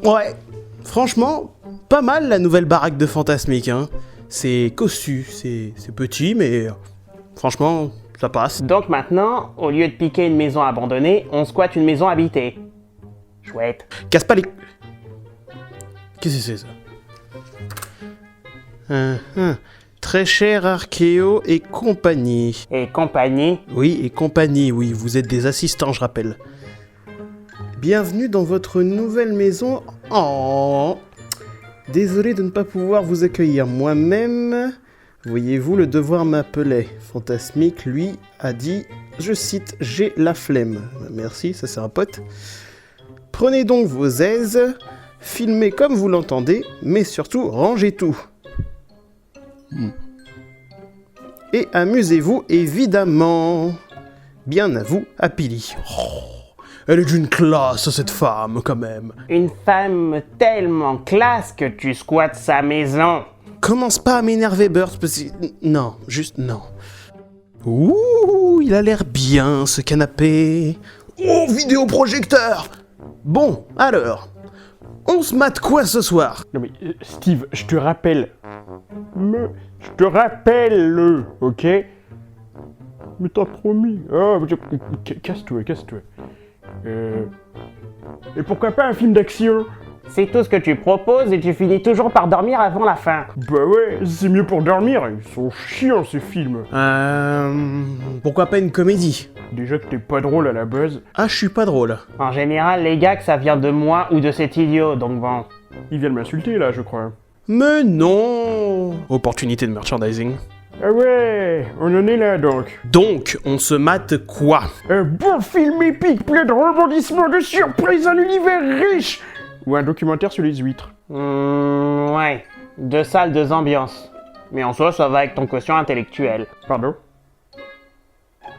Ouais, franchement, pas mal la nouvelle baraque de Fantasmic, hein. C'est cossu, c'est petit, mais franchement, ça passe. Donc maintenant, au lieu de piquer une maison abandonnée, on squatte une maison habitée. Chouette. Casse pas les... Qu'est-ce que c'est ça? Très cher Archéo et compagnie. Et compagnie. Oui, et compagnie, oui, vous êtes des assistants, je rappelle. Bienvenue dans votre nouvelle maison. Oh, désolé de ne pas pouvoir vous accueillir moi-même. Voyez-vous, le devoir m'appelait. Fantasmic, lui, a dit, je cite, j'ai la flemme. Merci, ça c'est un pote. Prenez donc vos aises, filmez comme vous l'entendez, mais surtout rangez tout. Et amusez-vous évidemment. Bien à vous, Happily. Oh, elle est d'une classe, cette femme, quand même. Une femme tellement classe que tu squattes sa maison. Commence pas à m'énerver, Burst, parce que... Non, juste non. Ouh, il a l'air bien, ce canapé. Oh, vidéoprojecteur. Bon, alors, on se mate quoi ce soir? Non mais Steve, je te rappelle. Je te rappelle, ok? Mais t'as promis. Oh, casse-toi. Et pourquoi pas un film d'action? C'est tout ce que tu proposes et tu finis toujours par dormir avant la fin. Bah ouais, c'est mieux pour dormir. Ils sont chiants ces films. Pourquoi pas une comédie? Déjà que t'es pas drôle à la base. Ah, je suis pas drôle. En général, les gags, ça vient de moi ou de cet idiot, donc bon. Il vient de m'insulter là, je crois. Mais non. Opportunité de merchandising. Ah ouais, on en est là donc. Donc, on se mate quoi? Un bon film épique, plein de rebondissements, de surprises, un univers riche. Ou un documentaire sur les huîtres. Ouais. 2 salles, 2 ambiances. Mais en soi, ça va avec ton quotient intellectuel. Pardon?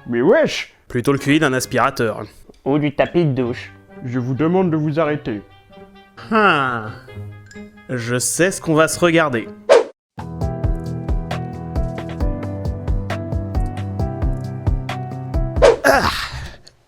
Mais wesh! Plutôt le QI d'un aspirateur. Ou du tapis de douche. Je vous demande de vous arrêter. Je sais ce qu'on va se regarder.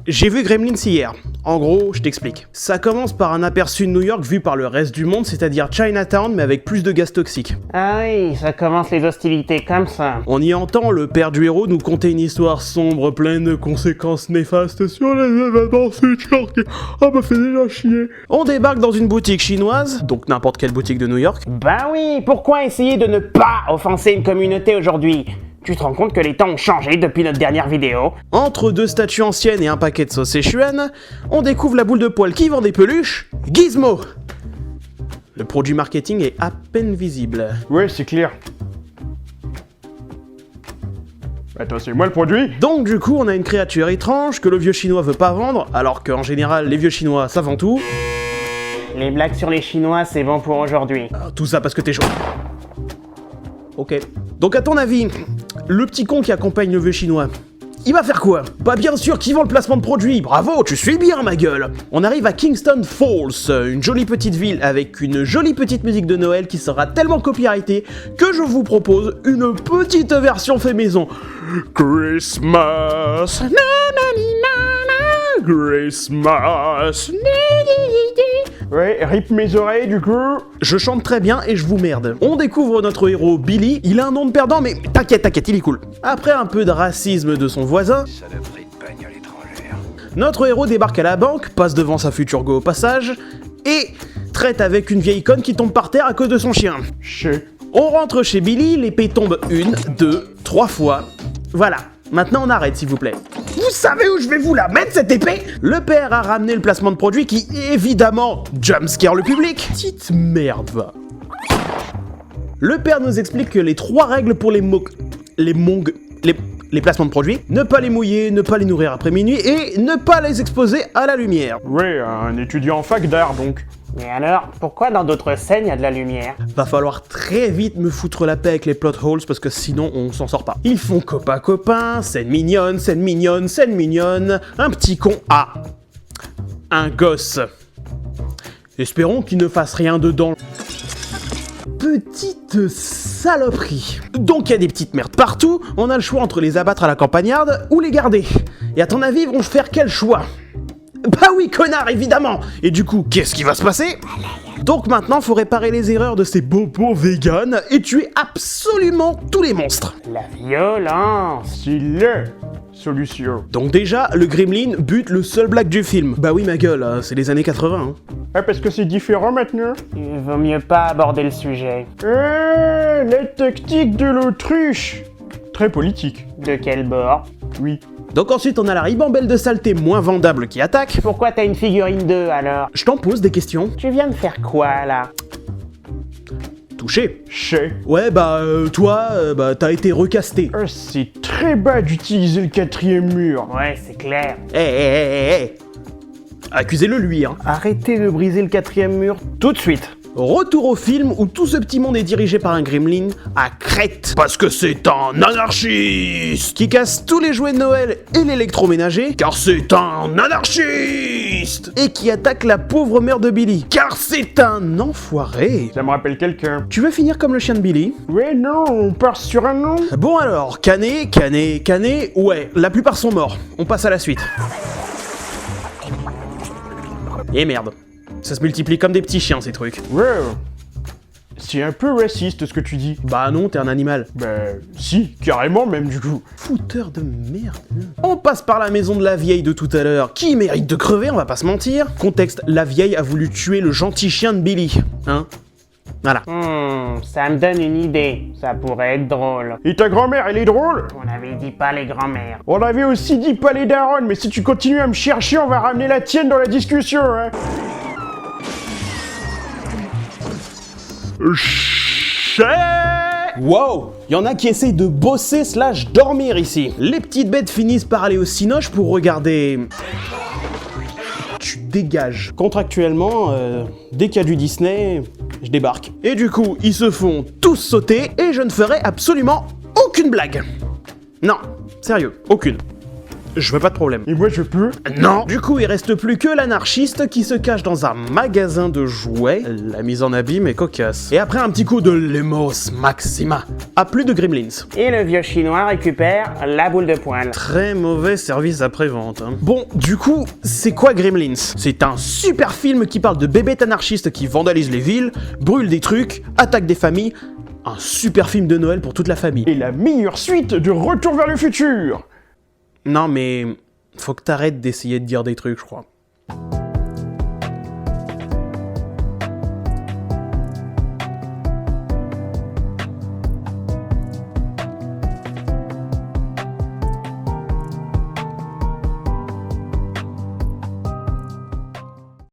J'ai vu Gremlins hier. En gros, je t'explique. Ça commence par un aperçu de New York vu par le reste du monde, c'est-à-dire Chinatown, mais avec plus de gaz toxiques. Ah oui, ça commence les hostilités comme ça. On y entend le père du héros nous conter une histoire sombre, pleine de conséquences néfastes sur les événements futurs qui... Ah, me fait déjà chier. On débarque dans une boutique chinoise, donc n'importe quelle boutique de New York. Ben oui, pourquoi essayer de ne pas offenser une communauté aujourd'hui? Tu te rends compte que les temps ont changé depuis notre dernière vidéo? Entre 2 statues anciennes et un paquet de sauce Sichuan, on découvre la boule de poil qui vend des peluches, Gizmo. Le produit marketing est à peine visible. Ouais, c'est clair. Attends, c'est moi le produit? Donc du coup, on a une créature étrange que le vieux chinois veut pas vendre, alors qu'en général, les vieux chinois, ça vend tout. Les blagues sur les Chinois, c'est bon pour aujourd'hui. Tout ça parce que t'es chaud. Ok. Donc à ton avis, le petit con qui accompagne le vieux chinois, il va faire quoi? Bah bien sûr qu'il vend le placement de produit, bravo, tu suis bien ma gueule. On arrive à Kingston Falls, une jolie petite ville avec une jolie petite musique de Noël qui sera tellement copyrightée que je vous propose une petite version fait maison. Christmas, na na ni na na, Christmas, ni ni ni ni. Ouais, rip mes oreilles du coup. Je chante très bien et je vous merde. On découvre notre héros Billy, il a un nom de perdant mais t'inquiète, il est cool. Après un peu de racisme de son voisin, Saloperie de bagnole étrangère. notre héros débarque à la banque, passe devant sa future go au passage, et traite avec une vieille conne qui tombe par terre à cause de son chien. On rentre chez Billy, l'épée tombe 1, 2, 3 fois. Voilà, maintenant on arrête s'il vous plaît. Vous savez où je vais vous la mettre cette épée? Le père a ramené le placement de produit qui, évidemment, jumpscare le public. Petite merde, va. Le père nous explique que les 3 règles pour les placements de produits, ne pas les mouiller, ne pas les nourrir après minuit et ne pas les exposer à la lumière. Ouais, un étudiant en fac d'art donc. Mais alors, pourquoi dans d'autres scènes il y a de la lumière? Va falloir très vite me foutre la paix avec les plot holes parce que sinon on s'en sort pas. Ils font copain, scène mignonne, un petit con a un gosse. Espérons qu'il ne fasse rien dedans. Petite saloperie. Donc il y a des petites merdes partout, on a le choix entre les abattre à la campagnarde ou les garder. Et à ton avis, ils vont faire quel choix? Bah oui, connard, évidemment. Et du coup, qu'est-ce qui va se passer? Donc maintenant, faut réparer les erreurs de ces bobos véganes et tuer absolument tous les monstres. La violence. C'est la solution. Donc déjà, le Gremlin bute le seul black du film. Bah oui, ma gueule, c'est les années 80. Hein. Ah, parce que c'est différent maintenant? Il vaut mieux pas aborder le sujet. Ah, la tactique de l'autruche. Très politique. De quel bord? Oui. Donc ensuite, on a la ribambelle de saleté moins vendable qui attaque. Pourquoi t'as une figurine 2 alors? Je t'en pose des questions. Tu viens de faire quoi là? Touché. Chez. Ouais, bah, toi, t'as été recasté. Ah, c'est très bas d'utiliser le 4e mur. Ouais, c'est clair. Eh. Accusez-le lui, hein. Arrêtez de briser le 4e mur tout de suite. Retour au film où tout ce petit monde est dirigé par un gremlin à Crète. Parce que c'est un anarchiste qui casse tous les jouets de Noël et l'électroménager, car c'est un anarchiste. Et qui attaque la pauvre mère de Billy, car c'est un enfoiré. Ça me rappelle quelqu'un. Tu veux finir comme le chien de Billy? Ouais, non, on part sur un nom. Bon alors, Canet, ouais, la plupart sont morts. On passe à la suite. Et merde. Ça se multiplie comme des petits chiens, ces trucs. Ouais. C'est un peu raciste ce que tu dis. Bah non, t'es un animal. Bah, si, carrément même du coup. Fouteur de merde. On passe par la maison de la vieille de tout à l'heure, qui mérite de crever, on va pas se mentir. Contexte, la vieille a voulu tuer le gentil chien de Billy. Hein? Voilà. Ça me donne une idée. Ça pourrait être drôle. Et ta grand-mère, elle est drôle? On avait dit pas les grands-mères. On avait aussi dit pas les darons, mais si tu continues à me chercher, on va ramener la tienne dans la discussion, hein. Wow, y en a qui essayent de bosser / dormir ici. Les petites bêtes finissent par aller au cinoche pour regarder... Tu dégages. Contractuellement, dès qu'il y a du Disney, je débarque. Et du coup, ils se font tous sauter et je ne ferai absolument aucune blague. Non, sérieux, aucune. Je veux pas de problème. Et moi je peux? Non. Du coup, il reste plus que l'anarchiste qui se cache dans un magasin de jouets. La mise en abîme est cocasse. Et après un petit coup de Lemos Maxima, à plus de Gremlins. Et le vieux chinois récupère la boule de poil. Très mauvais service après-vente. Hein. Bon, du coup, c'est quoi Gremlins? C'est un super film qui parle de bébêtes anarchistes qui vandalisent les villes, brûlent des trucs, attaquent des familles. Un super film de Noël pour toute la famille. Et la meilleure suite de Retour vers le futur. Non mais... faut que t'arrêtes d'essayer de dire des trucs, je crois.